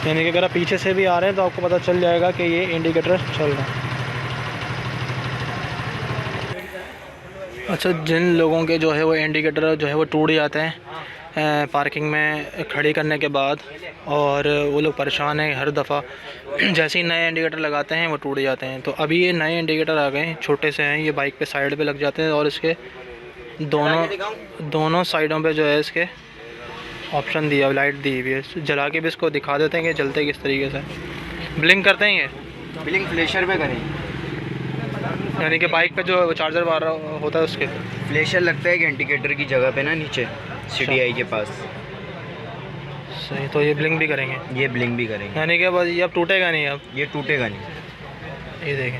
यानी कि अगर आप पीछे से भी आ रहे हैं तो आपको पता चल जाएगा कि ये इंडिकेटर चल रहा है। अच्छा, जिन लोगों के जो है वो इंडिकेटर जो है वो टूट जाते हैं पार्किंग में खड़ी करने के बाद, और वो लोग परेशान हैं हर दफ़ा जैसे ही नए इंडिकेटर लगाते हैं वो टूट जाते हैं। तो अभी ये नए इंडिकेटर आ गए हैं, छोटे से हैं, ये बाइक पे साइड पे लग जाते हैं और इसके दोनों साइडों पे जो है इसके ऑप्शन दिया, लाइट दी हुई है। जला के भी इसको दिखा देते हैं कि जलते किस तरीके से, ब्लिंक करते हैं। ये ब्लिंक फ्लैशर पे करें, यानी कि बाइक पे जो चार्जर बार होता है उसके फ्लैशर लगता है कि इंडिकेटर की जगह पे ना नीचे CDI के पास। सही, तो ये ब्लिंक भी करेंगे, ये ब्लिंक भी करेंगे, यानी कि बस ये अब टूटेगा नहीं। अब ये टूटेगा नहीं। ये देखें,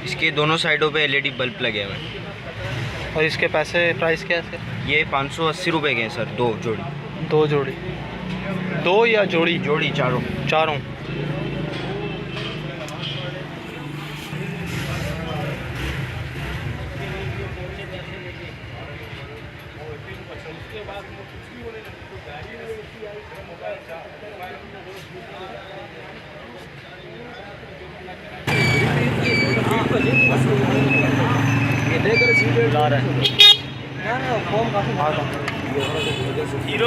इसके दोनों साइडों पे LED बल्ब लगे हुए हैं। और इसके पैसे प्राइस क्या है इसके? ये 580 रुपये के हैं सर, 2 जोड़ी। 2 जोड़ी, 2 या जोड़ी? जोड़ी, चारों।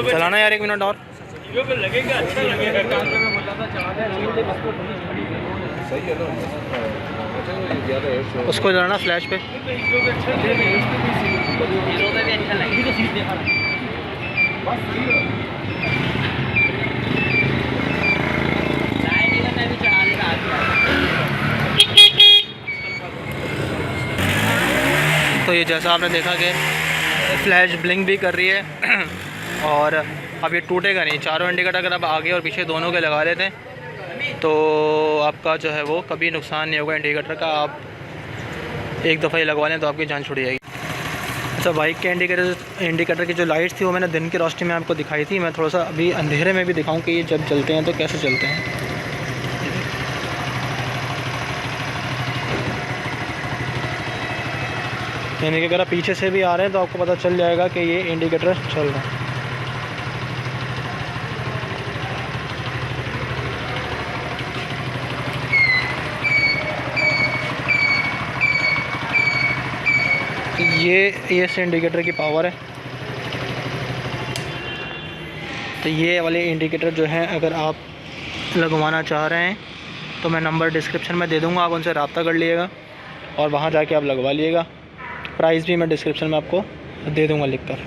चलाना यार 1 मिनट और। लगेगा, अच्छा लगेगा। उसको जलाना फ्लैश पे। तो ये जैसा आपने देखा कि फ्लैश ब्लिंक भी कर रही है और अब ये टूटेगा नहीं। चारों इंडिकेटर अगर आप आगे और पीछे दोनों के लगा लेते हैं तो आपका जो है वो कभी नुकसान नहीं होगा इंडिकेटर का। आप एक दफ़ा ही लगवा लें तो आपकी जान छुट जाएगी। अच्छा, बाइक के इंडिकेटर की जो लाइट्स थी वो मैंने दिन की रोशनी में आपको दिखाई थी। मैं थोड़ा सा अभी अंधेरे में भी दिखाऊं कि ये जब जलते हैं तो कैसे चलते हैं। यानी कि अगर आप पीछे से भी आ रहे हैं तो आपको पता चल जाएगा कि ये इंडिकेटर चल रहा है। ये इस इंडिकेटर की पावर है। तो ये वाले इंडिकेटर जो हैं अगर आप लगवाना चाह रहे हैं तो मैं नंबर डिस्क्रिप्शन में दे दूंगा, आप उनसे रब्ता कर लीजिएगा और वहाँ जाके आप लगवा लीजिएगा। प्राइस भी मैं डिस्क्रिप्शन में आपको दे दूंगा लिख कर।